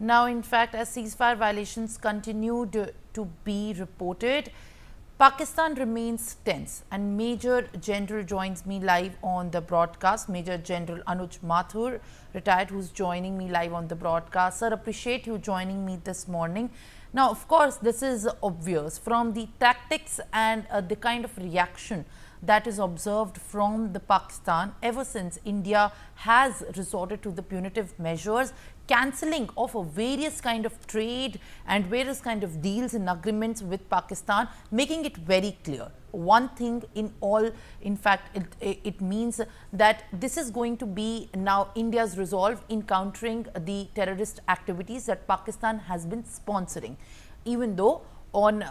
Now, in fact, as ceasefire violations continued to be reported, Pakistan remains tense, and Major General joins me live on the broadcast. Major General Anuj Mathur, retired, who's joining me live on the broadcast. Sir, appreciate you joining me this morning. Now, of course, this is obvious from the tactics and the kind of reaction that is observed from the Pakistan ever since India has resorted to the punitive measures, cancelling of a various kind of trade and various kind of deals and agreements with Pakistan, making it very clear. One thing in all, in fact, it means that this is going to be now India's resolve in countering the terrorist activities that Pakistan has been sponsoring, even though on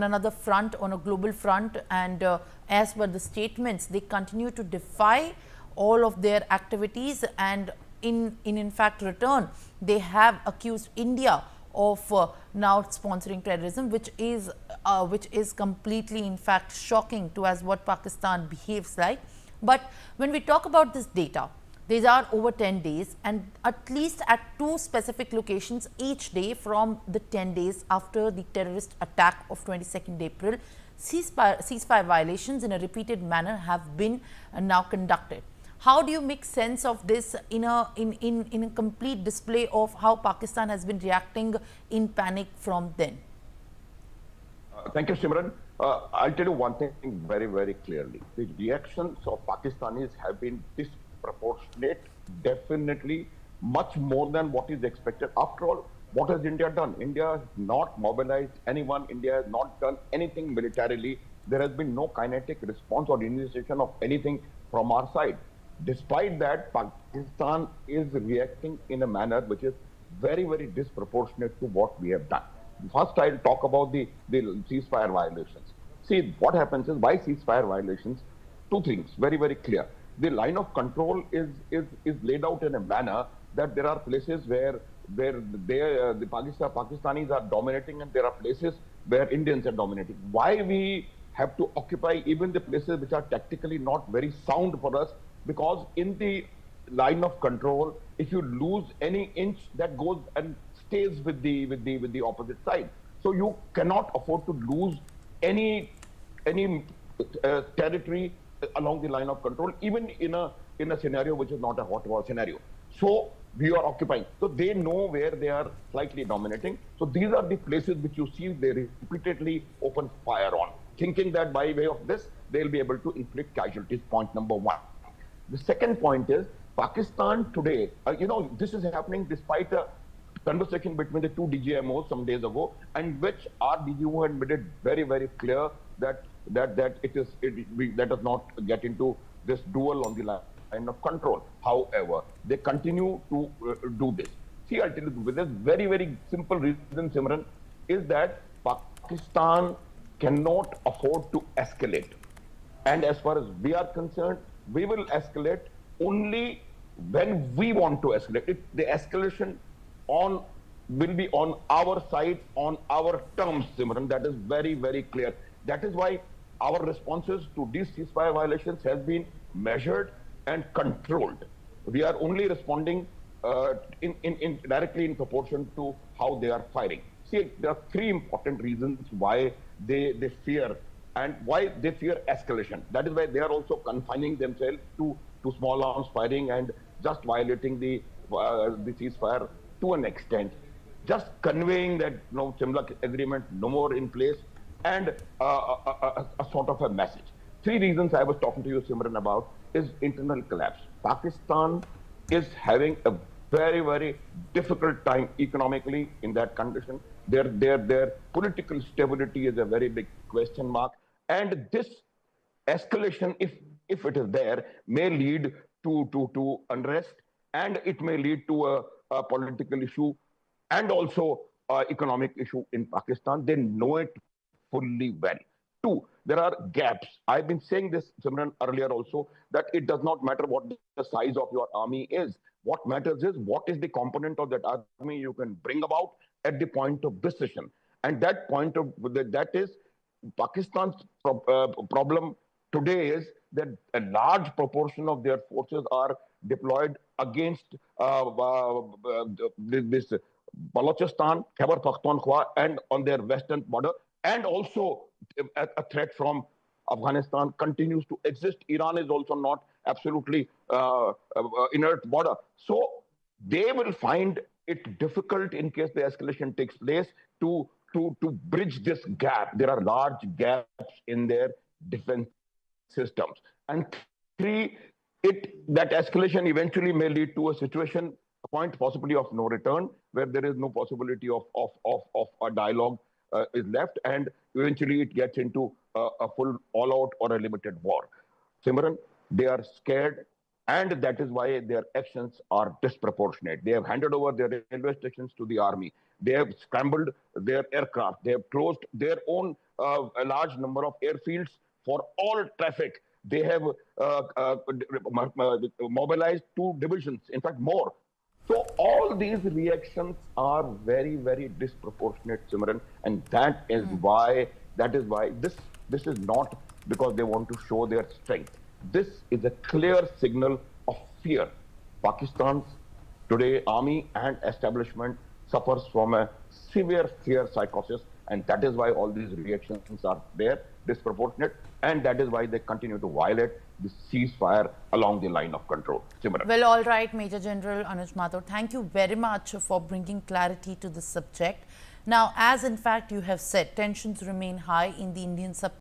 another front, on a global front, and as per the statements, they continue to defy all of their activities, and in fact return, they have accused India of now sponsoring terrorism, which is completely in fact shocking to as what Pakistan behaves like. But when we talk about this data, these are over 10 days, and at least at two specific locations each day from the 10 days after the terrorist attack of 22nd April, ceasefire violations in a repeated manner have been now conducted. How do you make sense of this in a complete display of how Pakistan has been reacting in panic from then? Thank you, Simran. I'll tell you one thing very, very clearly. The reactions of Pakistanis have been disproportionate, definitely much more than what is expected. After all, what has India done? India has not mobilized anyone. India has not done anything militarily. There has been no kinetic response or initiation of anything from our side. Despite that, Pakistan is reacting in a manner which is very, very disproportionate to what we have done. First, I'll talk about the ceasefire violations. See, what happens is, why ceasefire violations? Two things, very, very clear. The line of control is laid out in a manner that there are places where the Pakistanis are dominating, and there are places where Indians are dominating. Why we have to occupy even the places which are tactically not very sound for us? Because in the line of control, if you lose any inch, that goes and stays with the opposite side. So you cannot afford to lose any territory along the line of control, even in a scenario which is not a hot war scenario. So we are occupying. So they know where they are slightly dominating. So these are the places which you see they repeatedly open fire on, thinking that by way of this they'll be able to inflict casualties. Point number one. The second point is Pakistan today, this is happening despite a conversation between the two DGMOs some days ago, and which our DGMO had made it very, very clear that let us not get into this duel on the line of control. However, they continue to do this. See, I'll tell you, with this very, very simple reason, Simran, is that Pakistan cannot afford to escalate. And as far as we are concerned, we will escalate only when we want to escalate. The escalation will be on our side, on our terms, Simran. That is very, very clear. That is why our responses to these ceasefire violations has been measured and controlled. We are only responding directly in proportion to how they are firing. See, there are three important reasons why they fear, and why they fear escalation. That is why they are also confining themselves to small arms firing and just violating the ceasefire to an extent, just conveying that no similar agreement no more in place, and a sort of a message. Three reasons I was talking to you, Simran, about is internal collapse. Pakistan is having a very, very difficult time economically in that condition. Their political stability is a very big question mark. And this escalation, if it is there, may lead to unrest, and it may lead to a political issue and also economic issue in Pakistan. They know it fully well. Two, there are gaps. I've been saying this, Simran, earlier also, that it does not matter what the size of your army is. What matters is what is the component of that army you can bring about at the point of decision. And that is Pakistan's problem today is that a large proportion of their forces are deployed against this Balochistan, Khyber Pakhtunkhwa, and on their western border, and also a threat from Afghanistan continues to exist. Iran is also not absolutely inert border. So they will find it difficult in case the escalation takes place to bridge this gap. There are large gaps in their defense systems. And three, that escalation eventually may lead to a situation, a point possibly of no return, where there is no possibility of a dialogue is left, and eventually it gets into a full all-out or a limited war. Simran, they are scared, and that is why their actions are disproportionate. They have handed over their railway stations to the army. They have scrambled their aircraft. They have closed their own a large number of airfields for all traffic. They have mobilized 2 divisions, in fact, more. So all these reactions are very, very disproportionate, Simran, and that is why this is not because they want to show their strength. This is a clear signal of fear. Pakistan's today army and establishment suffers from a severe fear psychosis, and that is why all these reactions are there, disproportionate, and that is why they continue to violate the ceasefire along the line of control. Simran. Well, all right, Major General Anuj Mathur, thank you very much for bringing clarity to this subject. Now, as in fact you have said, tensions remain high in the Indian